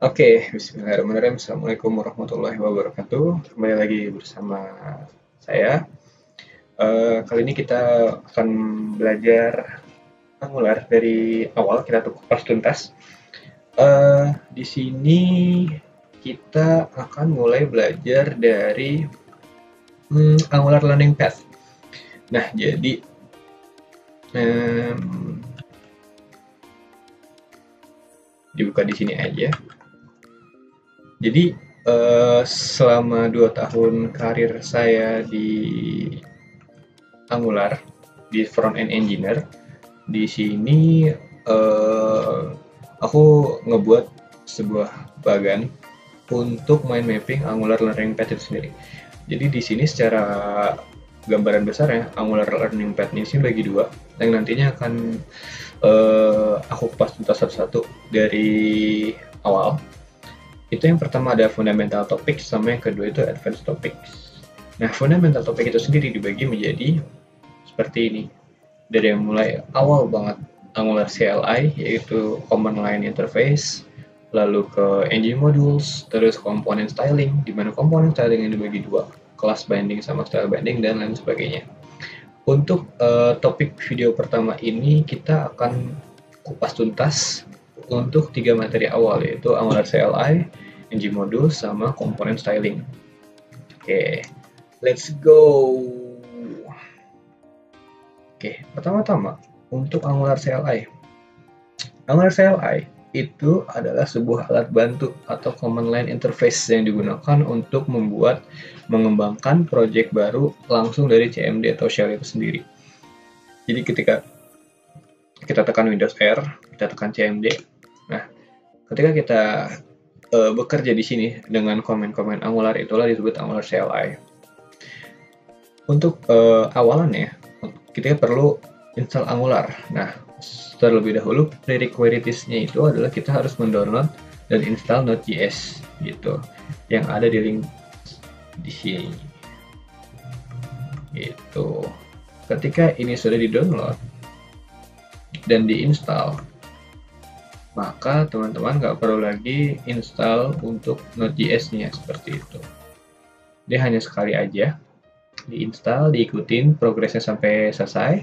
Oke, bismillahirrahmanirrahim. Assalamualaikum warahmatullahi wabarakatuh. Kembali lagi bersama saya. Kali ini kita akan belajar Angular dari awal, kita kupas tuntas. Di sini kita akan mulai belajar dari Angular Learning Path. Nah, jadi dibuka di sini aja. Jadi selama 2 tahun karir saya di Angular di front end engineer, di sini aku ngebuat sebuah bagan untuk mind mapping Angular Learning Path itu sendiri. Jadi di sini secara gambaran besar ya, Angular Learning Path ini sih bagi dua, yang nantinya akan aku kupas tuntas satu-satu dari awal. Itu yang pertama ada fundamental topics, sama yang kedua itu advanced topics. Nah, fundamental topic itu sendiri dibagi menjadi seperti ini. Dari yang mulai awal banget Angular CLI, yaitu Command Line Interface, lalu ke engine modules, terus component styling, di mana component styling ini dibagi dua, class binding sama style binding, dan lain sebagainya. Untuk topik video pertama ini, kita akan kupas tuntas untuk 3 materi awal, yaitu Angular CLI, engine module, sama component styling. Oke, let's go. Oke, pertama-tama untuk Angular CLI. Angular CLI itu adalah sebuah alat bantu atau command line interface yang digunakan untuk mengembangkan project baru langsung dari CMD atau shell itu sendiri. Jadi ketika kita tekan Windows R, kita tekan CMD. Nah, ketika kita bekerja di sini dengan komen-komen Angular, itulah disebut Angular CLI. Untuk awalannya, kita perlu install Angular. Nah, terlebih dahulu prerequisite-nya itu adalah kita harus mendownload dan install Node.js gitu, yang ada di link di sini. Gitu. Ketika ini sudah di-download dan diinstal, maka teman-teman nggak perlu lagi install untuk Node.js-nya seperti itu. Dia hanya sekali aja diinstal, diikutin progresnya sampai selesai.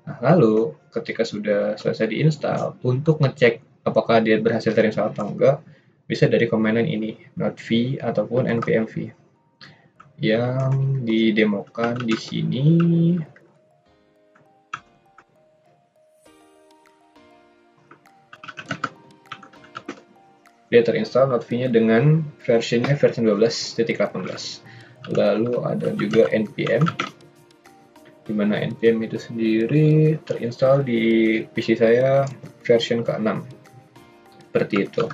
Nah, lalu ketika sudah selesai diinstal, untuk ngecek apakah dia berhasil terinstall atau enggak, bisa dari command line ini, node-v ataupun npm-v yang didemokan di sini. Dia terinstall node-v-nya dengan versionnya versi 12.18. Lalu ada juga npm, di mana npm itu sendiri terinstall di PC saya version ke-6 seperti itu.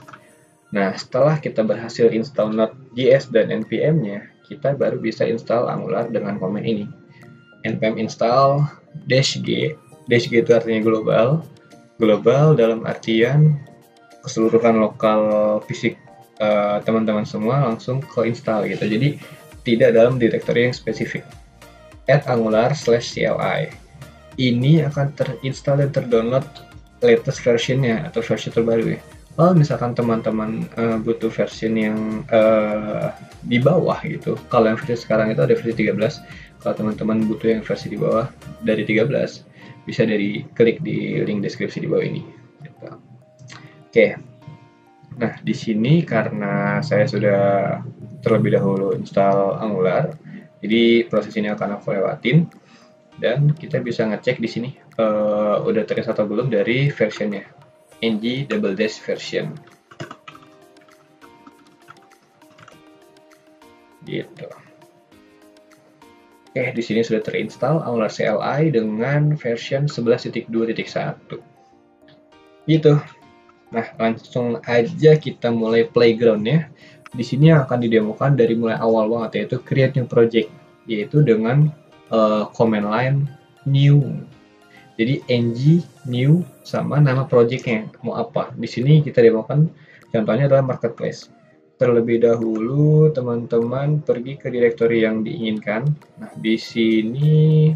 Nah, setelah kita berhasil install Node.js dan npm-nya, kita baru bisa install Angular dengan command ini, npm install -g. -g itu artinya global dalam artian keseluruhan lokal fisik teman-teman semua langsung ke install gitu, jadi tidak dalam directory yang spesifik. @angular/cli ini akan terinstall dan terdownload latest versionnya atau versi terbaru ya. Kalau misalkan teman-teman butuh versi yang di bawah gitu, kalau yang versi sekarang itu ada versi 13, kalau teman-teman butuh yang versi di bawah dari 13, bisa klik di link deskripsi di bawah ini gitu. Oke. Nah, di sini karena saya sudah terlebih dahulu install Angular, jadi proses ini akan aku lewatin, dan kita bisa ngecek di sini udah terinstall atau belum dari versionnya, ng version gitu. Oke, di sini sudah terinstall Angular CLI dengan version 11.2.1 gitu. Nah, langsung aja kita mulai playground-nya. Di sini akan didemokan dari mulai awal banget, yaitu create new project, yaitu dengan command line new. Jadi ng new sama nama projectnya mau apa. Di sini kita demokan, contohnya adalah marketplace. Terlebih dahulu teman-teman pergi ke directory yang diinginkan. Nah, di sini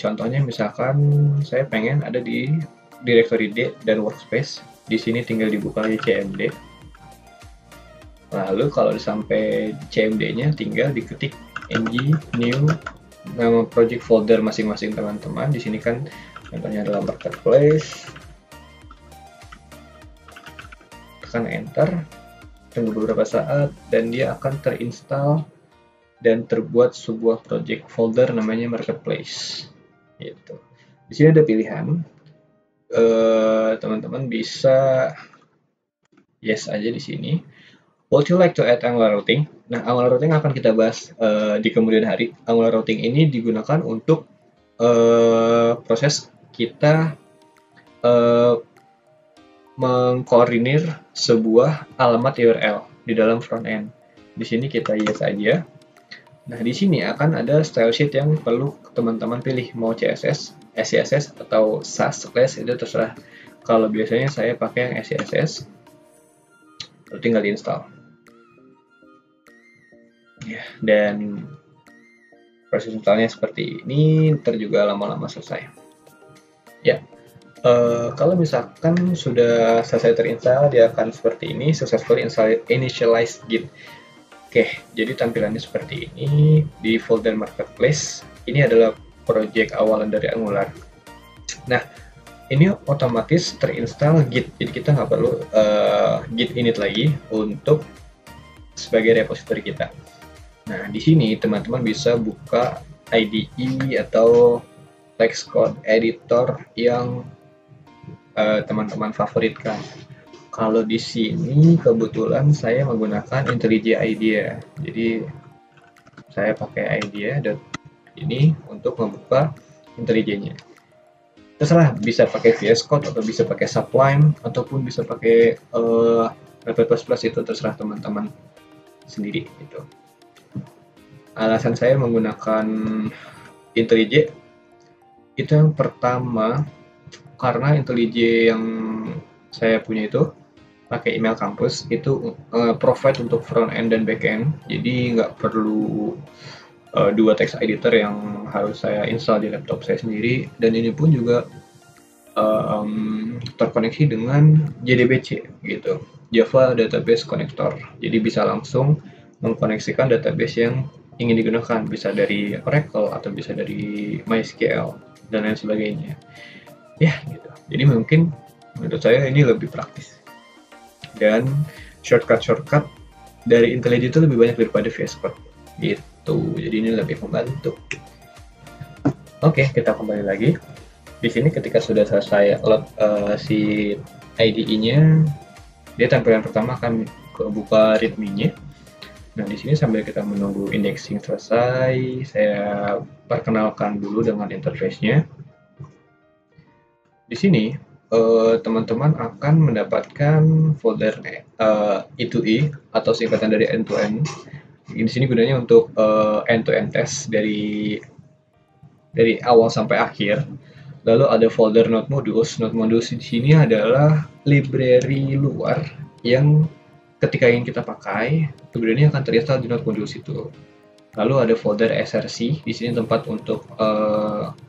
contohnya misalkan saya pengen ada di directory D dan workspace. Di sini tinggal dibuka lagi CMD. Lalu kalau sampai CMD-nya tinggal diketik ng new nama project folder masing-masing teman-teman. Di sini kan contohnya adalah marketplace. Tekan enter, tunggu beberapa saat dan dia akan terinstall dan terbuat sebuah project folder namanya marketplace. Gitu. Di sini ada pilihan. Teman-teman bisa yes aja di sini. Would you like to add Angular routing? Nah, Angular routing akan kita bahas di kemudian hari. Angular routing ini digunakan untuk proses kita mengkoordinir sebuah alamat URL di dalam front end. Di sini kita yes aja. Nah, di sini akan ada style sheet yang perlu teman-teman pilih, mau CSS, SCSS atau Sass class, itu terserah. Kalau biasanya saya pakai yang SCSS, lalu tinggal diinstal. Ya, dan proses installnya seperti ini, ntar juga lama-lama selesai. Ya, kalau misalkan sudah selesai terinstall, dia akan seperti ini, successfully initialized Git. Oke, jadi tampilannya seperti ini di folder marketplace. Ini adalah project awalan dari Angular. Nah, ini otomatis terinstall Git, jadi kita nggak perlu Git init lagi untuk sebagai repository kita. Nah, di sini teman-teman bisa buka IDE atau text code editor yang teman-teman favoritkan. Kalau di sini kebetulan saya menggunakan IntelliJ IDEA, jadi saya pakai IDEA dan ini untuk membuka IntelliJ-nya. Terserah, bisa pakai VS Code atau bisa pakai Sublime ataupun bisa pakai PP++, itu terserah teman-teman sendiri gitu. Alasan saya menggunakan IntelliJ itu yang pertama karena IntelliJ yang saya punya itu pakai email kampus, itu provide untuk front end dan back end, jadi nggak perlu dua text editor yang harus saya install di laptop saya sendiri, dan ini pun juga terkoneksi dengan JDBC gitu, Java Database Connector, jadi bisa langsung mengkoneksikan database yang ingin digunakan, bisa dari Oracle atau bisa dari MySQL dan lain sebagainya. Ya gitu, jadi mungkin menurut saya ini lebih praktis. Dan shortcut dari IntelliJ itu lebih banyak daripada VS Code gitu, jadi ini lebih membantu. Oke, kita kembali lagi. Di sini ketika sudah selesai load si IDE-nya, dia tampilan pertama akan kebuka readme-nya. Nah, di sini sambil kita menunggu indexing selesai, saya perkenalkan dulu dengan interface-nya. Di sini teman-teman akan mendapatkan folder E2E atau singkatan dari end-to-end. Di sini gunanya untuk end-to-end test dari awal sampai akhir. Lalu ada folder Node Modules. Node Modules di sini adalah library luar yang ketika ingin kita pakai, library akan terinstall di Node Modules itu. Lalu ada folder SRC, di sini tempat untuk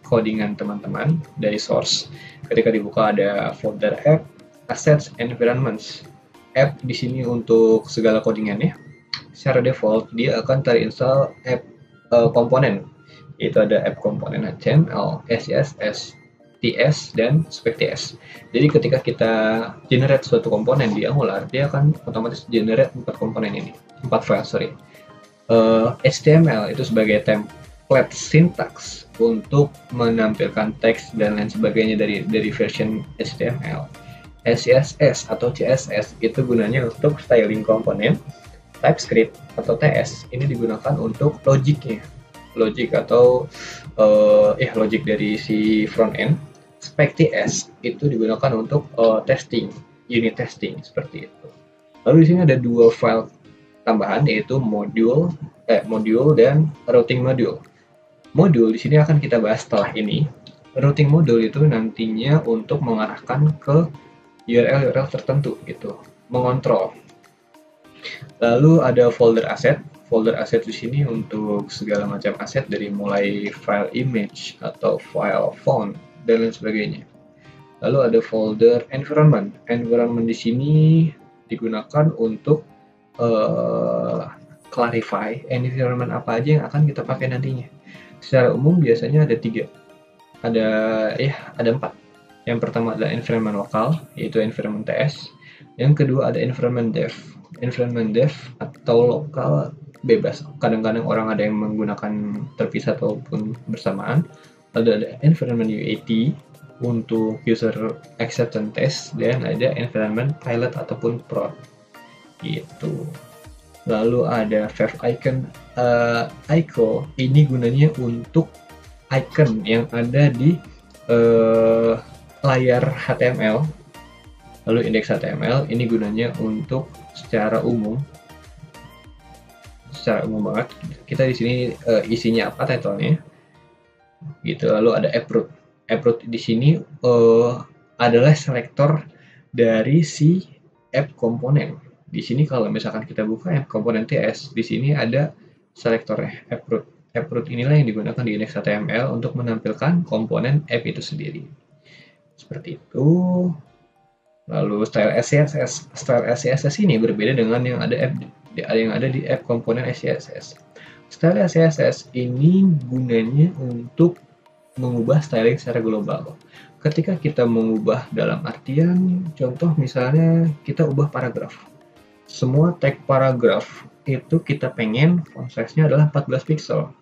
codingan teman-teman dari source. Ketika dibuka ada folder app, assets, environments. App di sini untuk segala codingannya. Secara default dia akan terinstall app komponen. Itu ada app komponen HTML, CSS, TS, dan spec.ts. Jadi ketika kita generate suatu komponen di Angular, dia akan otomatis generate 4 file. HTML itu sebagai template syntax untuk menampilkan teks dan lain sebagainya dari version HTML. CSS atau CSS itu gunanya untuk styling komponen. TypeScript atau TS ini digunakan untuk logiknya, logik atau logik dari si front end. Spec.ts itu digunakan untuk testing, unit testing seperti itu. Lalu di sini ada 2 file tambahan, yaitu module dan routing module. Module di sini akan kita bahas setelah ini. Routing module itu nantinya untuk mengarahkan ke URL tertentu gitu, mengontrol. Lalu ada folder asset. Folder asset di sini untuk segala macam aset dari mulai file image atau file font dan lain sebagainya. Lalu ada folder environment. Environment di sini digunakan untuk clarify environment apa aja yang akan kita pakai nantinya. Secara umum biasanya ada 3. Ada 4. Yang pertama adalah environment lokal, yaitu environment TS. Yang kedua ada environment dev. Environment dev atau lokal bebas. Kadang-kadang orang ada yang menggunakan terpisah ataupun bersamaan. Lalu ada environment UAT untuk user acceptance test, dan ada environment pilot ataupun prod. Gitu. Lalu ada Fav icon. Icon ini gunanya untuk icon yang ada di layar HTML. Lalu indeks HTML ini gunanya untuk secara umum banget. Kita di sini isinya apa, title-nya. Gitu. Lalu ada approved. Approved di sini adalah selektor dari si app komponen. Di sini kalau misalkan kita buka app komponen TS, di sini ada selektornya approved. Approved inilah yang digunakan di indeks HTML untuk menampilkan komponen app itu sendiri. Seperti itu. Lalu style CSS. Style CSS ini berbeda dengan yang ada di app komponen CSS. Style CSS ini gunanya untuk mengubah styling secara global. Ketika kita mengubah dalam artian, contoh misalnya kita ubah paragraf. Semua tag paragraf itu kita pengen font size-nya adalah 14 pixel.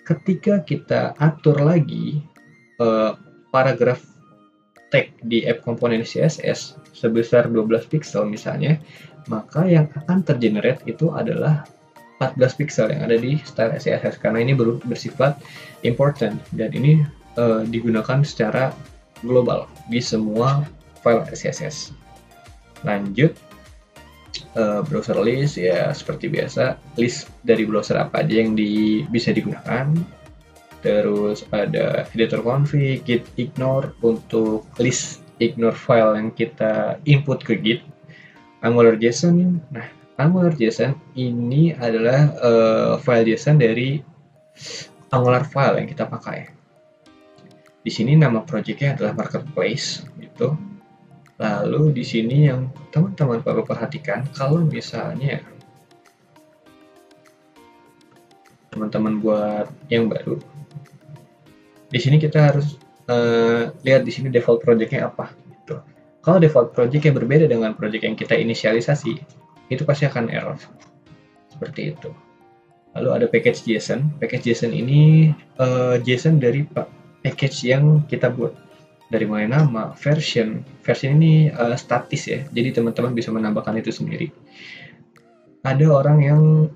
Ketika kita atur lagi paragraf tag di app komponen CSS sebesar 12 pixel misalnya, maka yang akan tergenerate itu adalah 14 pixel yang ada di style CSS, karena ini bersifat important dan ini digunakan secara global di semua file CSS. Lanjut, browser list, ya seperti biasa, list dari browser apa aja yang bisa digunakan. Terus ada editor config, git ignore untuk list ignore file yang kita input ke git. Angular JSON. Nah, Angular JSON ini adalah file JSON dari Angular file yang kita pakai. Di sini nama projectnya adalah marketplace gitu. Lalu di sini yang teman-teman perlu perhatikan, kalau misalnya teman-teman buat yang baru, di sini kita harus lihat di sini default projectnya apa gitu. Kalau default project yang berbeda dengan project yang kita inisialisasi, itu pasti akan error. Seperti itu. Lalu ada package JSON. Package JSON ini JSON dari package yang kita buat. Dari mulai nama, version ini statis ya. Jadi teman-teman bisa menambahkan itu sendiri. Ada orang yang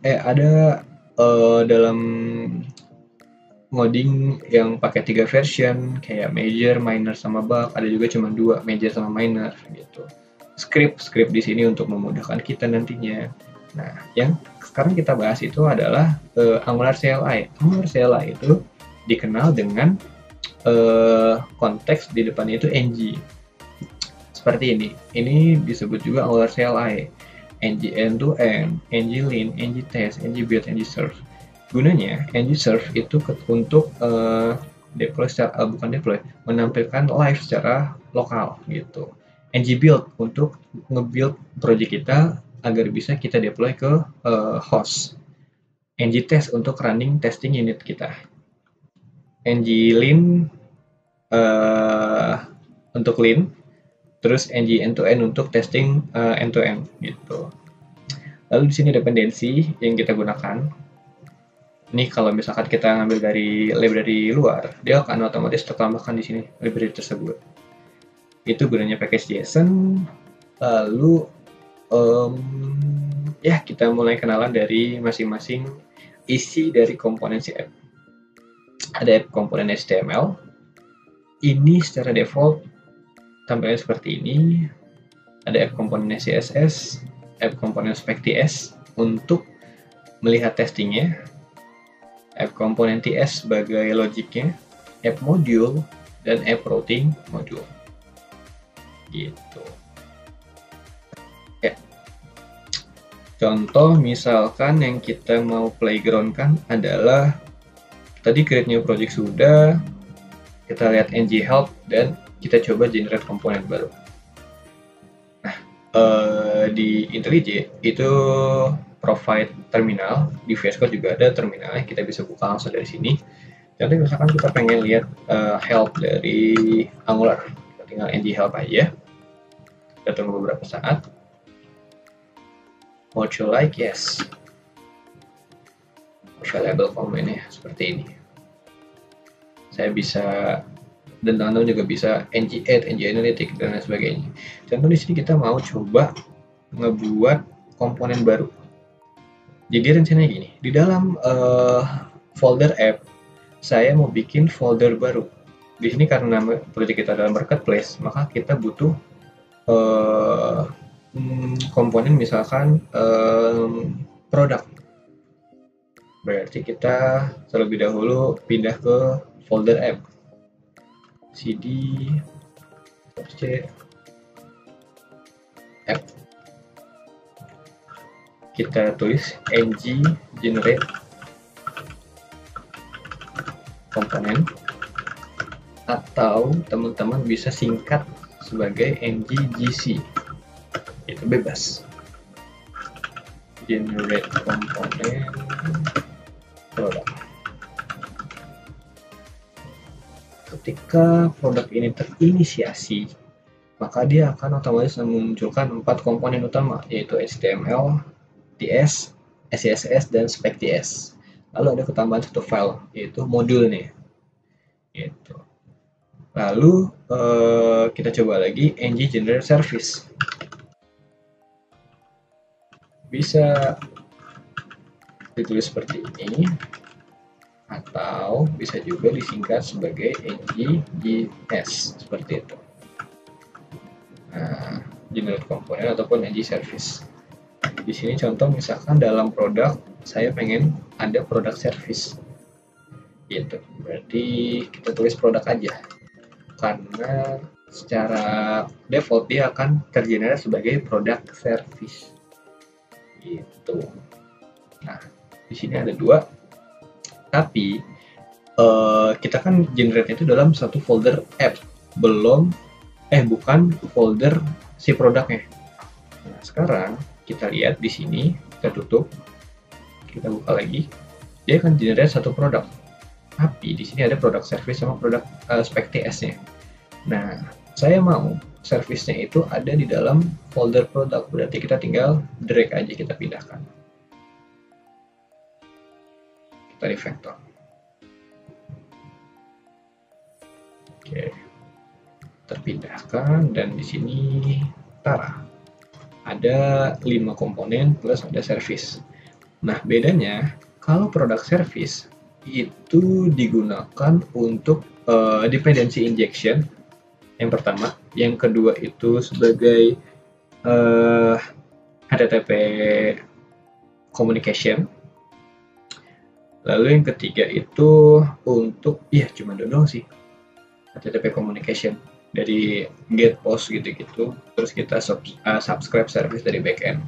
dalam ngoding yang pakai 3 version, kayak major, minor, sama bug. Ada juga cuma 2, major sama minor gitu. Script di sini untuk memudahkan kita nantinya. Nah, yang sekarang kita bahas itu adalah Angular CLI. Angular CLI itu dikenal dengan konteks di depannya itu ng. Seperti ini. Ini disebut juga Angular CLI. ng end-to-end, ng lean, ng test, ng build, ng serve. Gunanya ng serve itu untuk menampilkan live secara lokal gitu. ng build untuk nge-build project kita agar bisa kita deploy ke host. ng test untuk running testing unit kita. ng lean untuk lean, terus ng end-to-end untuk testing end-to-end gitu. Lalu di sini dependensi yang kita gunakan. Ini kalau misalkan kita ngambil dari library luar, dia akan otomatis tertambahkan di sini library tersebut. Itu gunanya package JSON. Lalu kita mulai kenalan dari masing-masing isi dari komponen si app. Ada app komponen HTML. Ini secara default tampilnya seperti ini. Ada app komponen CSS, app komponen spec.ts untuk melihat testingnya, app komponen TS sebagai logiknya, app module, dan app routing module. Gitu. Ya. Contoh misalkan yang kita mau playground-kan adalah tadi create new project sudah, kita lihat ng help dan kita coba generate komponen baru. Nah, di IntelliJ itu provide terminal, di VS Code juga ada terminalnya, kita bisa buka langsung dari sini. Jadi misalkan kita pengen lihat help dari Angular, kita tinggal ng help aja. Kita tunggu beberapa saat. Would you like? Yes. Available comment-nya seperti ini. Saya bisa, dan teman-teman juga bisa ng add, ng analytic, dan lain sebagainya. Contoh di sini kita mau coba ngebuat komponen baru. Jadi rencananya gini, di dalam folder app, saya mau bikin folder baru. Di sini karena proyek kita dalam marketplace, maka kita butuh komponen misalkan produk. Berarti kita terlebih dahulu pindah ke folder app. cd c app. Kita tulis ng generate komponen, atau teman-teman bisa singkat sebagai nggc, itu bebas. Generate komponen produk. Ketika produk ini terinisiasi, maka dia akan otomatis memunculkan 4 komponen utama, yaitu HTML, TS, CSS, dan spec TS. Lalu ada ketambahan satu file, yaitu modulnya. Gitu. Lalu kita coba lagi ng generate service. Bisa ditulis seperti ini, atau bisa juga disingkat sebagai ngs, seperti itu. Nah, generate komponen ataupun ng service. Di sini contoh misalkan dalam produk saya pengen ada produk service, gitu. Berarti kita tulis produk aja, karena secara default dia akan tergenerate sebagai produk service, gitu. Nah, di sini ada 2, tapi kita kan generate itu dalam satu folder app, bukan folder si produknya. Nah, sekarang kita lihat di sini, kita tutup, kita buka lagi, dia akan generate satu produk. Tapi di sini ada produk service sama produk spec TS-nya. Nah, saya mau service-nya itu ada di dalam folder produk, berarti kita tinggal drag aja, kita pindahkan. Kita refactor. Oke, terpindahkan, dan di sini tara ada 5 komponen plus ada service. Nah, bedanya kalau produk service itu digunakan untuk dependency injection yang pertama, yang kedua itu sebagai HTTP communication, lalu yang ketiga itu untuk cuma doang sih, HTTP communication dari get post gitu-gitu, terus kita subscribe service dari backend,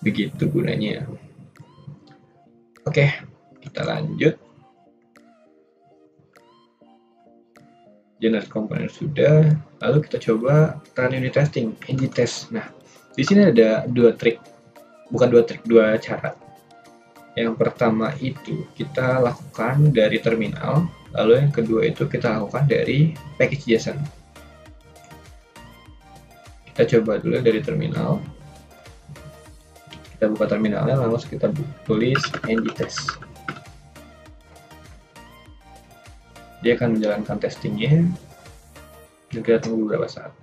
begitu gunanya. Oke, kita lanjut. Generate komponen sudah, lalu kita coba run unit testing, ng test. Nah, di sini ada 2 cara. Yang pertama itu kita lakukan dari terminal, lalu yang kedua itu kita lakukan dari package JSON. Kita coba dulu dari terminal. Kita buka terminalnya, lalu kita tulis ng test. Dia akan menjalankan testingnya, dan kita tunggu beberapa saat.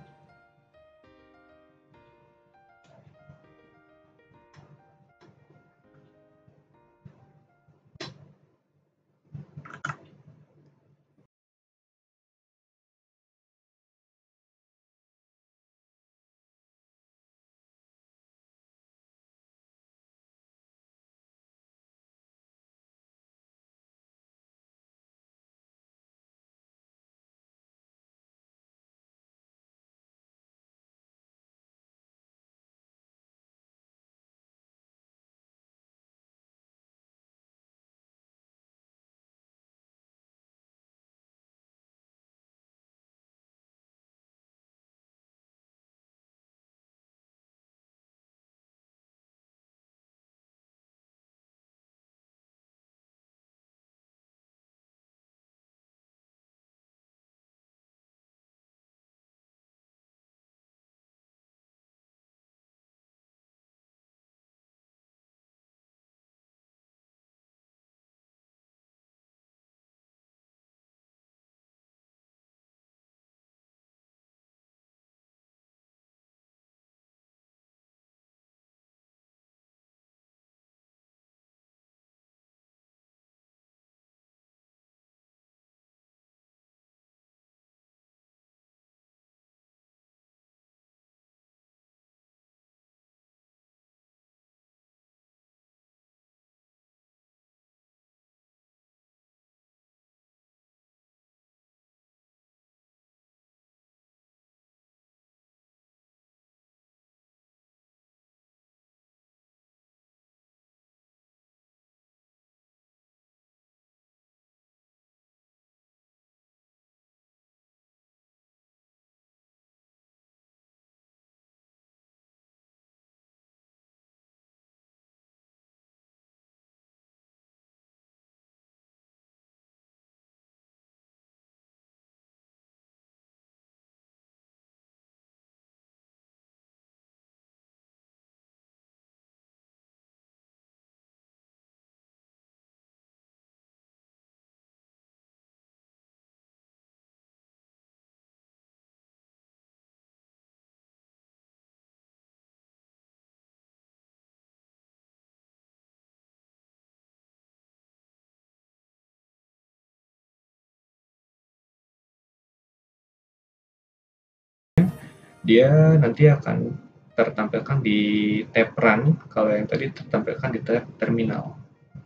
dia nanti akan tertampilkan di tab Run, kalau yang tadi tertampilkan di tab Terminal.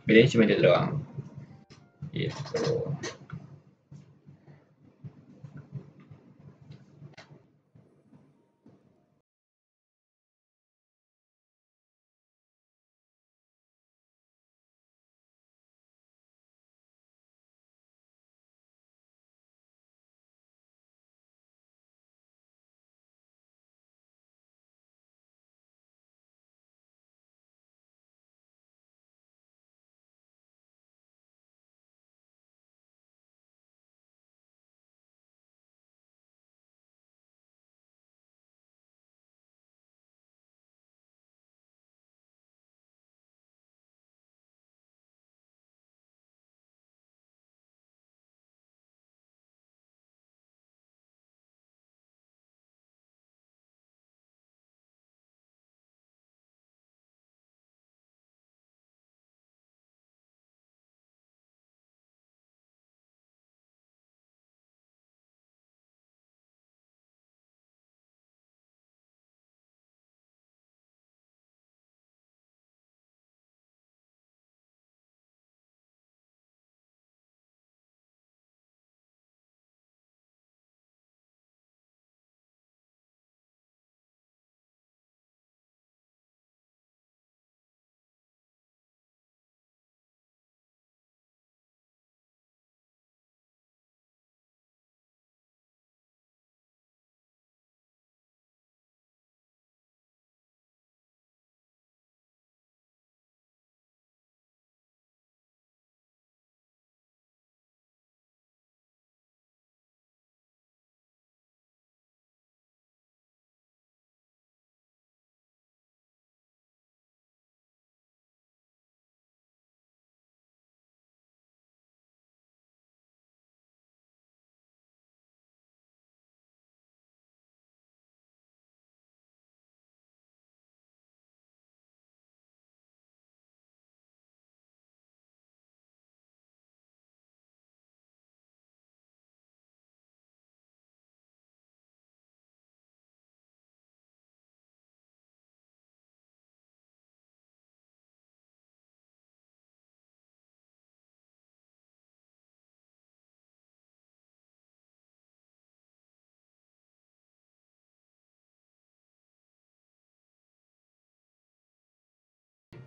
Bedanya cuma itu doang. Gitu.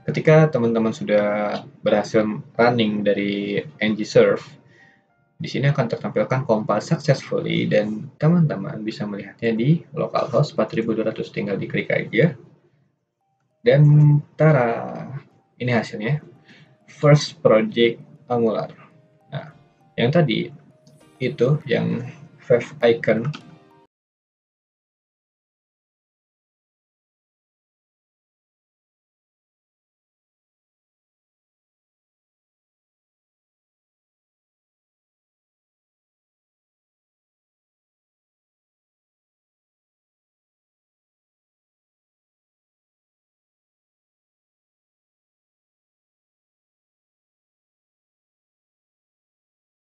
Ketika teman-teman sudah berhasil running dari ng-serve, di sini akan tertampilkan compile successfully dan teman-teman bisa melihatnya di localhost 4200. Tinggal diklik aja dan tara, ini hasilnya. First project Angular. Nah, yang tadi itu yang Valve icon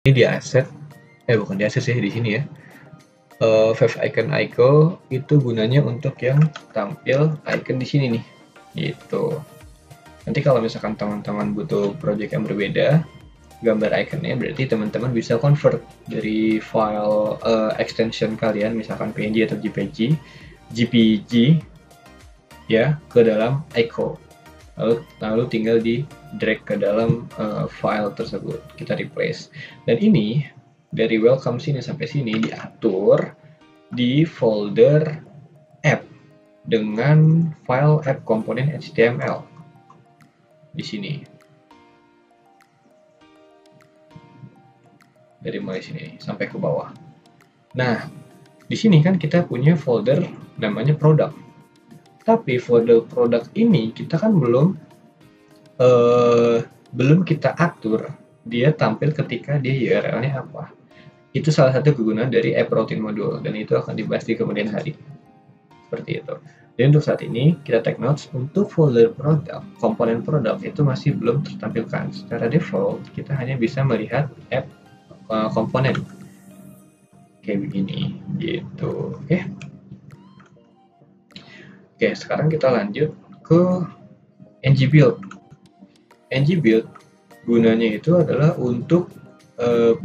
ini di asset, bukan di asset sih, di sini ya. Valve icon itu gunanya untuk yang tampil icon di sini nih, gitu. Nanti kalau misalkan teman-teman butuh project yang berbeda, gambar iconnya berarti teman-teman bisa convert dari file extension kalian, misalkan PNG atau JPG ya, ke dalam icon. Lalu tinggal di drag ke dalam file tersebut, kita replace. Dan ini dari welcome sini sampai sini diatur di folder app dengan file app komponen HTML di sini. Dari mulai sini sampai ke bawah. Nah, di sini kan kita punya folder namanya product. Tapi folder product ini kita kan belum kita atur dia tampil ketika dia URL-nya apa. Itu salah satu kegunaan dari app routine module dan itu akan dibahas di kemudian hari. Seperti itu. Dan untuk saat ini kita take notes untuk folder product, komponen product itu masih belum tertampilkan. Secara default kita hanya bisa melihat app komponen kayak begini gitu. Oke. Oke, sekarang kita lanjut ke ngbuild. Ngbuild gunanya itu adalah untuk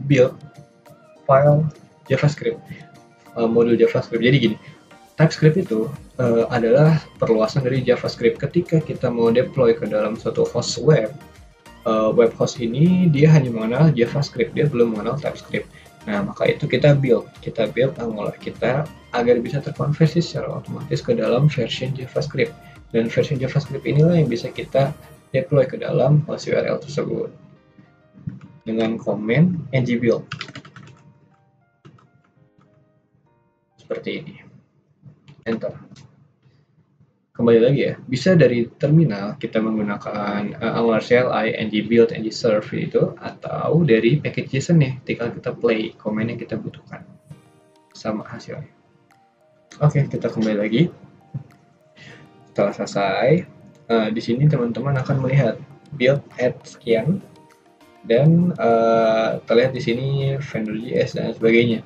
build file JavaScript, modul JavaScript. Jadi gini, TypeScript itu adalah perluasan dari JavaScript. Ketika kita mau deploy ke dalam suatu host web, web host ini dia hanya mengenal JavaScript, dia belum mengenal TypeScript. Nah, maka itu kita build Angular kita agar bisa terkonversi secara otomatis ke dalam version JavaScript. Dan version JavaScript inilah yang bisa kita deploy ke dalam host URL tersebut dengan komen ngbuild. Seperti ini. Enter. Kembali lagi ya, bisa dari terminal kita menggunakan Angular CLI, ngbuild, ngserve itu, atau dari package JSON nih, tinggal kita play komen yang kita butuhkan. Sama hasilnya. Oke, kita kembali lagi. Setelah selesai, di sini teman-teman akan melihat build at sekian, dan terlihat di sini vendor.js dan sebagainya.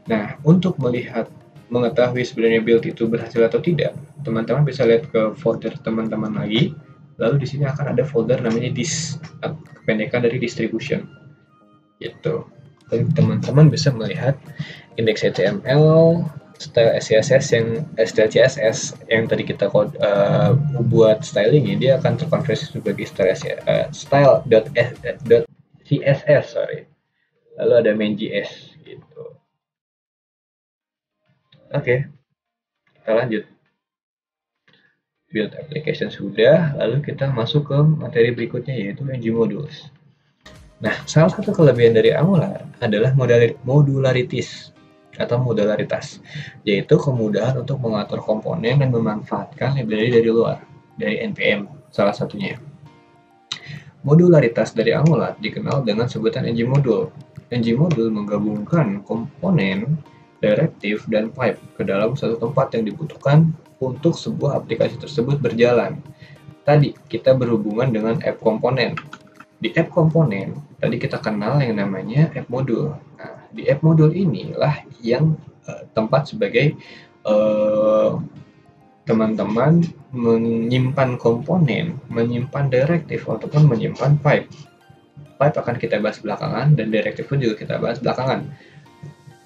Nah, untuk mengetahui sebenarnya build itu berhasil atau tidak, teman-teman bisa lihat ke folder teman-teman lagi. Lalu di sini akan ada folder namanya dis, kependekan dari distribution. Gitu. Dan teman-teman bisa melihat index HTML, style CSS style CSS yang tadi kita buat styling ini, dia akan terkonversi sebagai style.css, Lalu ada main.js gitu. Oke, kita lanjut. Build application sudah, lalu kita masuk ke materi berikutnya, yaitu ngmodules. Nah, salah satu kelebihan dari Angular adalah modularitas, yaitu kemudahan untuk mengatur komponen dan memanfaatkan library dari luar, dari NPM salah satunya. Modularitas dari Angular dikenal dengan sebutan ngmodule. Ngmodule menggabungkan komponen, directive, dan pipe ke dalam satu tempat yang dibutuhkan untuk sebuah aplikasi tersebut berjalan. Tadi kita berhubungan dengan app komponen. Di app komponen, tadi kita kenal yang namanya app module. Nah, di app module inilah yang tempat sebagai teman-teman menyimpan komponen, menyimpan directive, ataupun menyimpan pipe. Pipe akan kita bahas belakangan, dan directive pun juga kita bahas belakangan.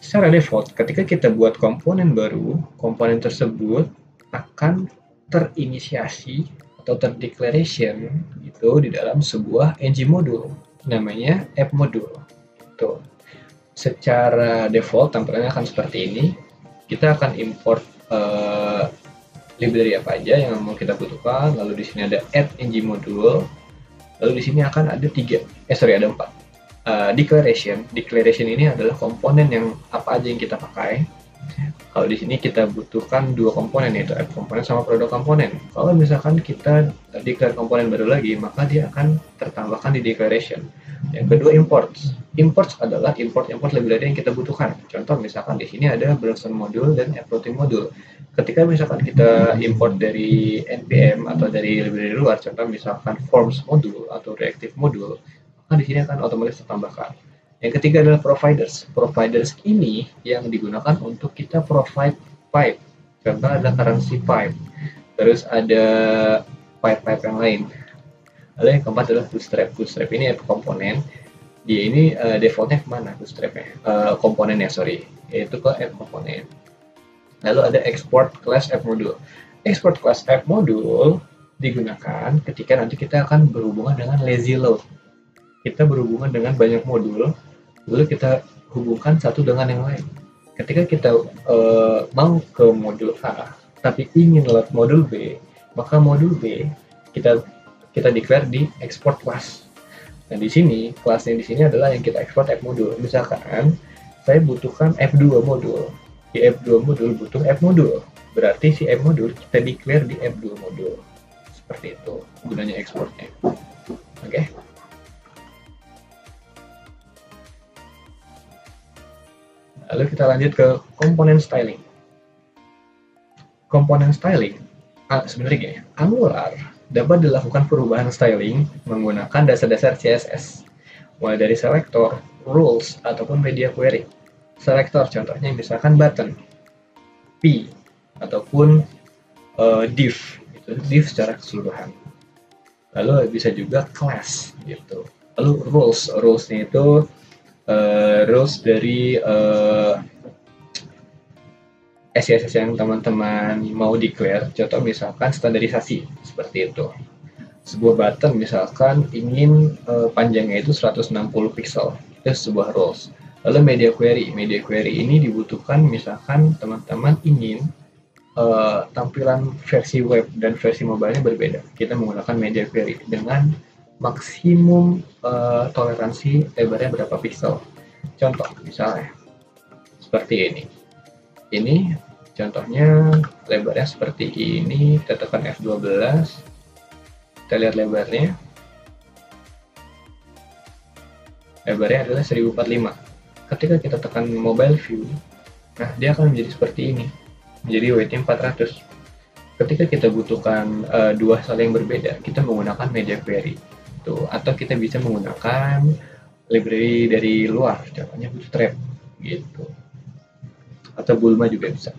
Secara default, ketika kita buat komponen baru, komponen tersebut akan terinisiasi atau terdeclaration gitu di dalam sebuah ngmodule, namanya app module. Tuh. Secara default tampilannya akan seperti ini. Kita akan import library apa aja yang mau kita butuhkan, lalu di sini ada add ngmodule, lalu di sini akan ada ada 4. Declaration ini adalah komponen yang apa aja yang kita pakai. Kalau di sini kita butuhkan 2 komponen, yaitu app komponen sama product komponen. Kalau misalkan kita declare komponen baru lagi, maka dia akan tertambahkan di declaration. Yang kedua, imports. Imports adalah import library yang kita butuhkan. Contoh misalkan di sini ada browser module dan app routing module. Ketika misalkan kita import dari npm atau dari library luar, contoh misalkan forms module atau reactive module, maka di sini akan otomatis tertambahkan. Yang ketiga adalah providers. Providers ini yang digunakan untuk kita provide pipe. Contoh ada currency pipe. Terus ada pipe-pipe yang lain. Lalu yang keempat adalah bootstrap. Bootstrap ini komponen. Dia ini defaultnya kemana bootstrapnya? Komponennya, yaitu ke app komponen. Lalu ada export class app module. Export class app module digunakan ketika nanti kita akan berhubungan dengan lazy load. Kita berhubungan dengan banyak modul, lalu kita hubungkan satu dengan yang lain. Ketika kita mau ke modul A, tapi ingin load modul B, maka modul B kita declare di export class. Nah, di sini kelasnya di sini adalah yang kita export app modul. Misalkan saya butuhkan F2 modul. Di F2 modul butuh app modul. Berarti si app modul kita declare di F2 modul. Seperti itu gunanya exportnya. Oke. Lalu kita lanjut ke komponen styling. Komponen styling, sebenarnya gini, Angular dapat dilakukan perubahan styling menggunakan dasar-dasar CSS, mulai dari selector, rules, ataupun media query. Selector contohnya misalkan button, P, ataupun div, itu div secara keseluruhan. Lalu bisa juga class gitu. Lalu rulesnya itu rules dari SCSS yang teman-teman mau declare. Contoh misalkan standarisasi seperti itu. Sebuah button misalkan ingin panjangnya itu 160 pixel, itu sebuah rules. Lalu media query ini dibutuhkan misalkan teman-teman ingin tampilan versi web dan versi mobile-nya berbeda. Kita menggunakan media query dengan maksimum toleransi lebarnya berapa pixel. Contoh misalnya seperti ini. Ini contohnya lebarnya seperti ini. Kita tekan F12. Kita lihat lebarnya. Lebarnya adalah 1045. Ketika kita tekan mobile view, nah dia akan menjadi seperti ini. Menjadi weight-nya 400. Ketika kita butuhkan dua hal yang berbeda, kita menggunakan media query. Tuh, atau kita bisa menggunakan library dari luar, contohnya Bootstrap gitu. Atau Bulma juga bisa.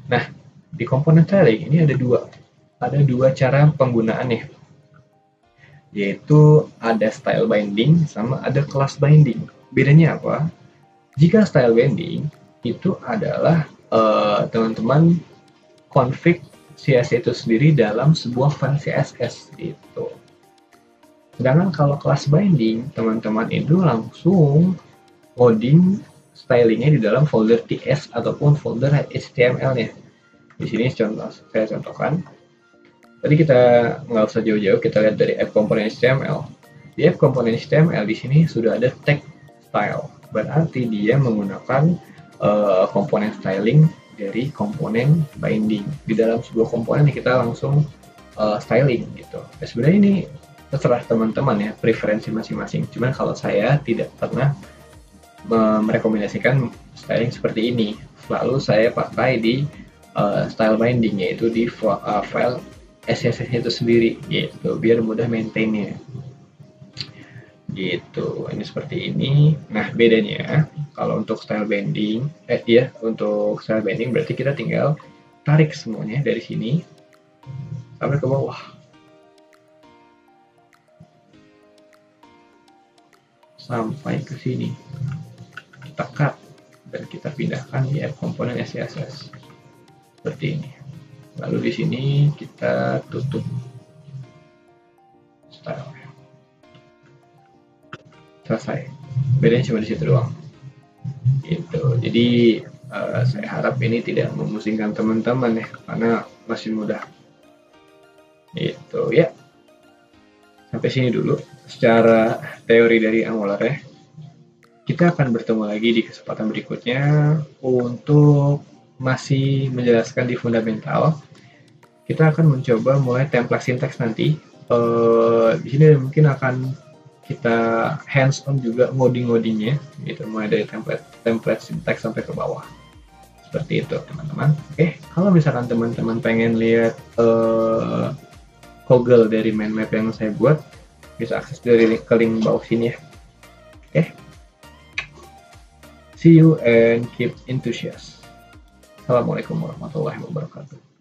Nah, di komponen styling ini ada dua cara penggunaannya, yaitu ada style binding sama ada class binding. Bedanya apa? Jika style binding itu adalah teman-teman config CSS itu sendiri dalam sebuah file CSS gitu. Sedangkan kalau class binding, teman-teman itu langsung coding stylingnya di dalam folder TS ataupun folder HTML-nya. Di sini saya contohkan. Tadi kita nggak usah jauh-jauh, kita lihat dari app komponen HTML. Di app komponen HTML di sini sudah ada tag style, berarti dia menggunakan komponen styling dari komponen binding. Di dalam sebuah komponen kita langsung styling gitu. Nah, sebenarnya ini terserah teman-teman ya, preferensi masing-masing. Cuman kalau saya tidak pernah merekomendasikan styling seperti ini. Selalu saya pakai di style binding, yaitu di file SCSS itu sendiri gitu, biar mudah maintainnya gitu. Ini seperti ini. Nah, bedanya kalau untuk style binding untuk style binding berarti kita tinggal tarik semuanya dari sini sampai ke bawah sampai ke sini, kita cut dan kita pindahkan di app komponen SCSS seperti ini. Lalu di sini kita tutup style. Selesai. Bedanya cuma di situ doang. Gitu. Jadi saya harap ini tidak memusingkan teman-teman ya, karena masih mudah. Gitu ya. Sampai sini dulu secara teori dari Angular ya. Kita akan bertemu lagi di kesempatan berikutnya untuk masih menjelaskan di fundamental. Kita akan mencoba mulai template syntax nanti. Di sini mungkin akan kita hands on juga ngoding-ngodingnya gitu, mulai dari template syntax sampai ke bawah. Seperti itu teman-teman. Oke, kalau misalkan teman-teman pengen lihat Kogel dari mind map yang saya buat, bisa akses dari ke link bawah sini ya. Oke. See you and keep enthusiastic. Assalamualaikum warahmatullahi wabarakatuh.